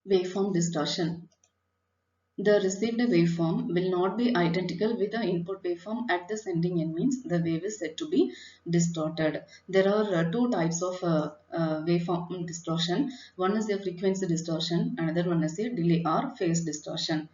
Waveform distortion. The received waveform will not be identical with the input waveform at the sending end, means the wave is said to be distorted. There are two types of waveform distortion. One is the frequency distortion, another one is the delay or phase distortion.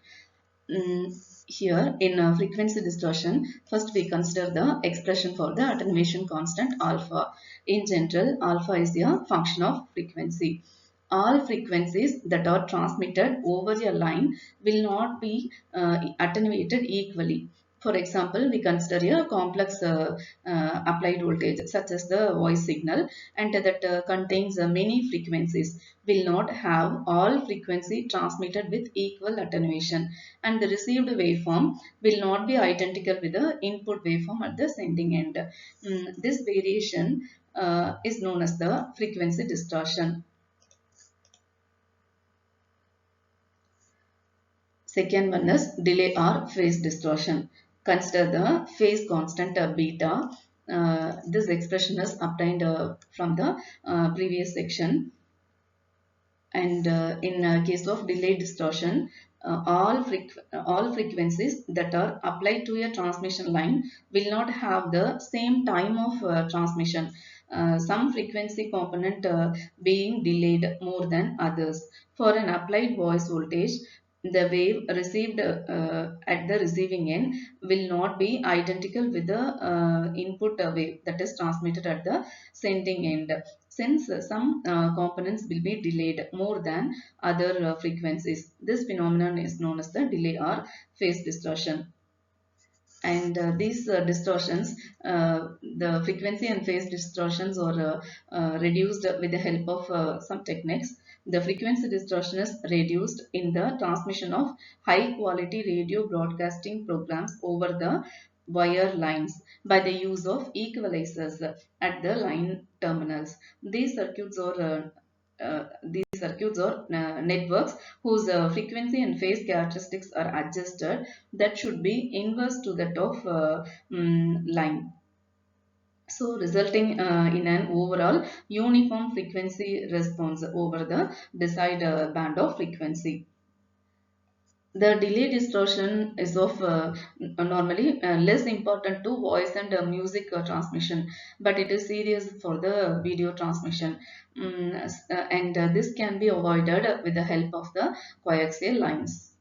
Here in frequency distortion, first we consider the expression for the attenuation constant alpha. In general, alpha is the function of frequency. All frequencies that are transmitted over a line will not be attenuated equally. For example, we consider a complex applied voltage such as the voice signal, and that contains many frequencies, will not have all frequency transmitted with equal attenuation, and the received waveform will not be identical with the input waveform at the sending end. This variation is known as the frequency distortion. Second one is delay or phase distortion. Consider the phase constant beta. This expression is obtained from the previous section. And in case of delay distortion, all frequencies that are applied to a transmission line will not have the same time of transmission. Some frequency component being delayed more than others. For an applied voice voltage, the wave received at the receiving end will not be identical with the input wave that is transmitted at the sending end, since some components will be delayed more than other frequencies. This phenomenon is known as the delay or phase distortion. And these distortions, the frequency and phase distortions are reduced with the help of some techniques. The frequency distortion is reduced in the transmission of high quality radio broadcasting programs over the wire lines by the use of equalizers at the line terminals. These circuits or networks whose frequency and phase characteristics are adjusted, that should be inverse to that of line, so resulting in an overall uniform frequency response over the desired band of frequency. The delay distortion is of normally less important to voice and music transmission, but it is serious for the video transmission. And this can be avoided with the help of the coaxial lines.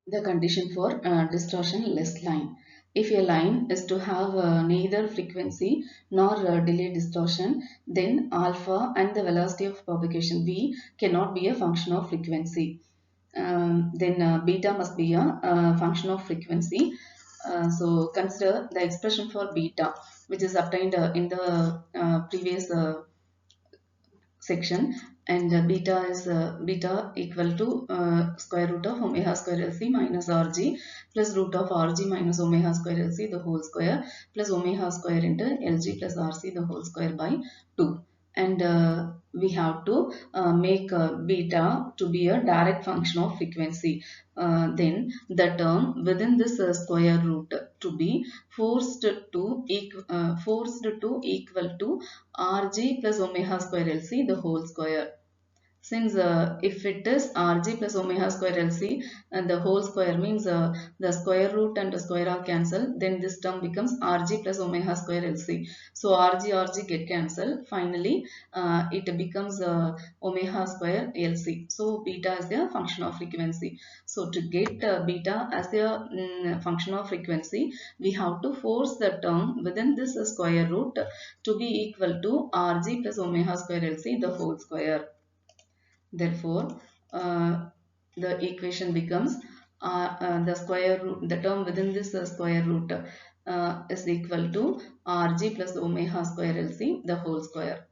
The condition for distortion-less line. If a line is to have neither frequency nor delay distortion, then alpha and the velocity of propagation v cannot be a function of frequency. Then beta must be a function of frequency. So consider the expression for beta, which is obtained in the previous section, and beta is beta equal to square root of omega square Lc minus Rg plus root of Rg minus omega square Lc the whole square plus omega square into Lg plus Rc the whole square by 2. And we have to make beta to be a direct function of frequency. Then the term within this square root to be forced to equal to Rg plus omega square Lc the whole square. Since if it is Rg plus omega square Lc and the whole square, means the square root and the square are cancelled, then this term becomes Rg plus omega square Lc. So Rg get cancelled. Finally, it becomes omega square Lc. So beta is the function of frequency. So to get beta as a function of frequency, we have to force the term within this square root to be equal to Rg plus omega square Lc the whole square. Therefore, the equation becomes the square root, the term within this square root is equal to Rg plus omega square Lc the whole square.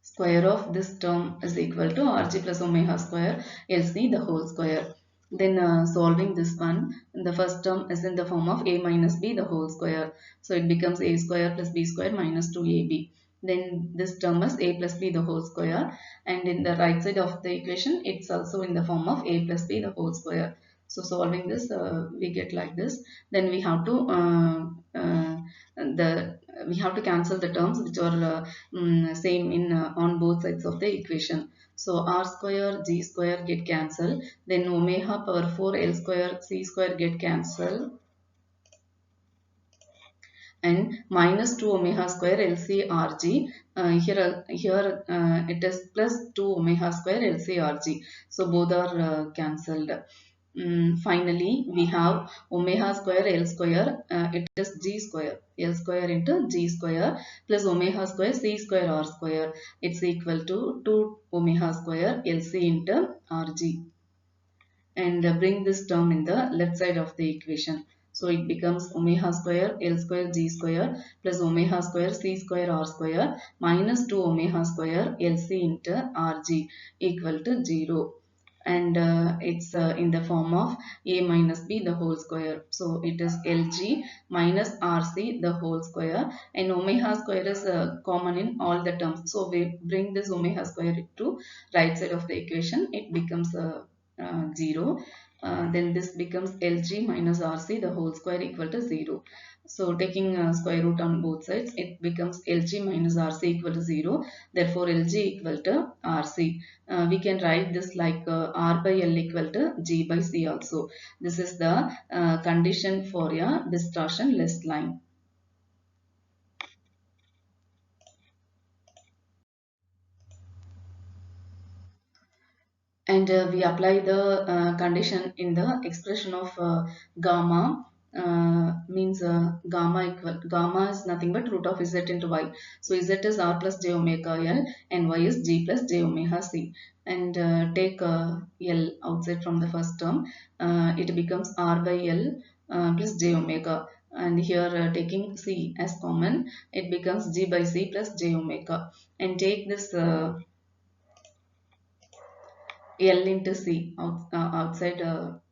Square of this term is equal to Rg plus omega square Lc the whole square. Then solving this one, the first term is in the form of a minus b the whole square. So it becomes a square plus b square minus 2ab. Then this term is a plus b the whole square, and in the right side of the equation it's also in the form of a plus b the whole square. So solving this we get like this. Then we have to the we have to cancel the terms which are same in on both sides of the equation. So r square g square get cancelled, then omega power 4 l square c square get cancelled, and minus 2 omega square LCRG. Here it is plus 2 omega square LCRG. So both are cancelled. Finally, we have omega square L square. It is G square. L square into G square plus omega square C square R square. It's equal to 2 omega square LC into RG, and bring this term in the left side of the equation. So it becomes omega square L square G square plus omega square C square R square minus 2 omega square LC into RG equal to 0. And it's in the form of a minus b the whole square. So it is Lg minus Rc the whole square, and omega square is common in all the terms. So we bring this omega square to right side of the equation. It becomes 0. Then this becomes Lg minus Rc the whole square equal to 0. So taking square root on both sides, it becomes Lg minus Rc equal to 0. Therefore, Lg equal to Rc. We can write this like R by L equal to G by C also. This is the condition for a distortion-less line. And we apply the condition in the expression of gamma. Means gamma is nothing but root of z into y. So z is r plus j omega l and y is g plus j omega c. And take l outside from the first term, it becomes r by l plus j omega. And here taking c as common, it becomes g by c plus j omega. And take this L into C outside.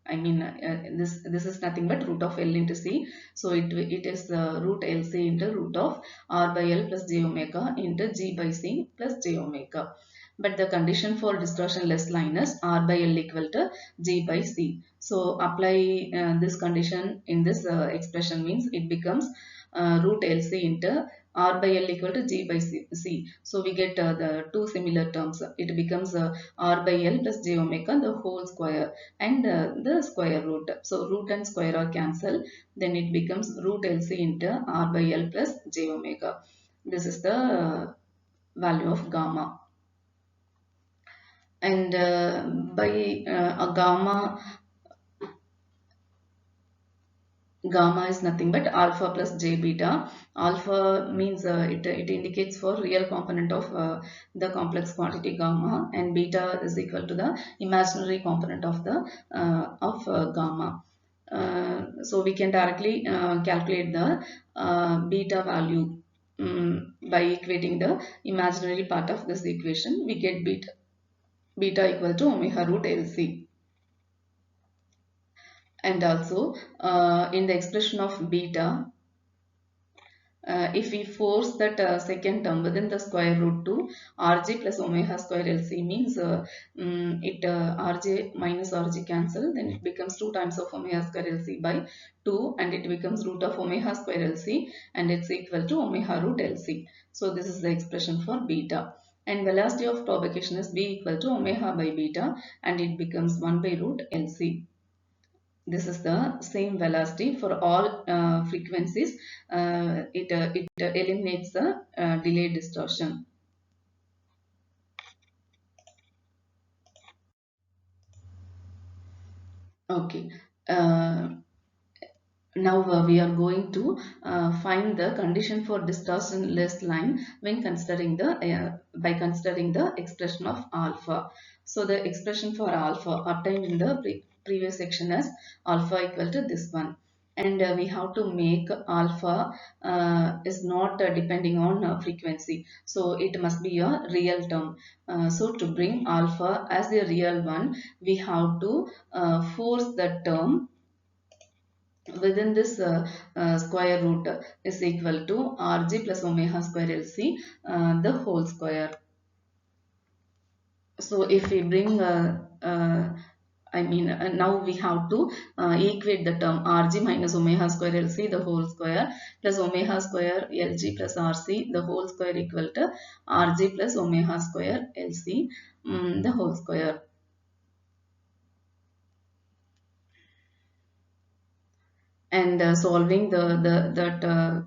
This is nothing but root of L into C. So it is root LC into root of R by L plus J omega into G by C plus J omega. But the condition for distortionless line is R by L equal to G by C. So apply this condition in this expression, means it becomes root LC into R by L equal to G by C. So we get the two similar terms. It becomes R by L plus J omega the whole square, and the square root. So root and square are cancelled. Then it becomes root LC into R by L plus J omega. This is the value of gamma. And by a gamma is nothing but alpha plus j beta. Alpha means it indicates for real component of the complex quantity gamma, and beta is equal to the imaginary component of the gamma. So we can directly calculate the beta value by equating the imaginary part of this equation. We get beta equal to omega root LC. And also in the expression of beta, if we force that second term within the square root to rg plus omega square LC, means rj minus rg cancel, then it becomes 2 times of omega square LC by 2, and it becomes root of omega square LC, and it's equal to omega root LC. So this is the expression for beta. And velocity of propagation is b equal to omega by beta, and it becomes 1 by root LC. This is the same velocity for all frequencies. It eliminates the delay distortion. Okay. Now we are going to find the condition for distortionless line when considering the by considering the expression of alpha. So the expression for alpha obtained in the previous section is alpha equal to this one, and we have to make alpha is not depending on frequency, so it must be a real term. So to bring alpha as a real one, we have to force the term within this square root is equal to rg plus omega square LC the whole square. So if we bring now we have to equate the term Rg minus omega square Lc the whole square plus omega square Lg plus Rc the whole square equal to Rg plus omega square Lc the whole square. And solving that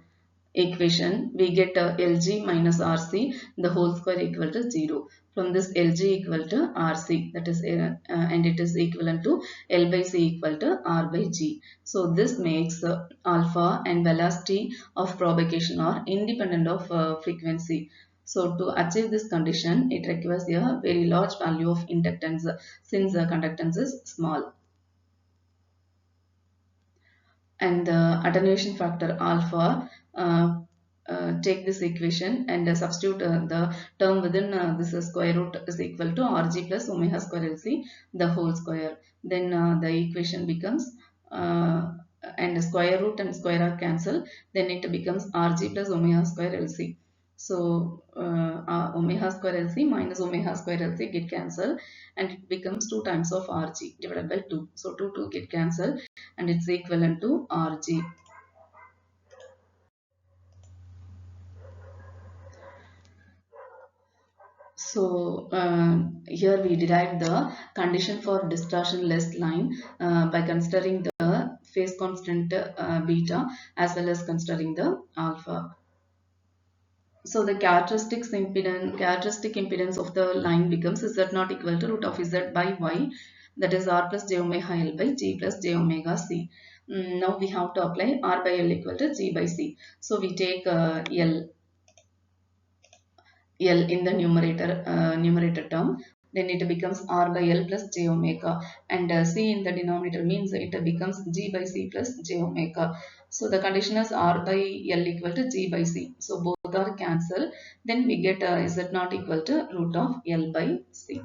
equation, we get Lg minus Rc the whole square equal to 0. From this Lg equal to Rc, that is and it is equivalent to L by C equal to R by G. So this makes alpha and velocity of propagation are independent of frequency. So to achieve this condition, it requires a very large value of inductance since the conductance is small. And the attenuation factor alpha, take this equation and substitute the term within this square root is equal to Rg plus omega square Lc the whole square. Then the equation becomes and square root and square are cancel, then it becomes Rg plus omega square Lc. So omega square Lc minus omega square Lc get cancelled, and it becomes 2 times of Rg divided by 2. So 2 get cancelled and it's equivalent to Rg. So here we derive the condition for distortion-less line by considering the phase constant beta as well as considering the alpha. So the characteristic impedance of the line becomes z not equal to root of z by y, that is r plus j omega l by g plus j omega c. Now we have to apply r by l equal to g by c. So we take L in the numerator term, then it becomes R by L plus J omega, and C in the denominator means it becomes G by C plus J omega. So the condition is R by L equal to G by C. So both are cancelled. Then we get Z not equal to root of L by C.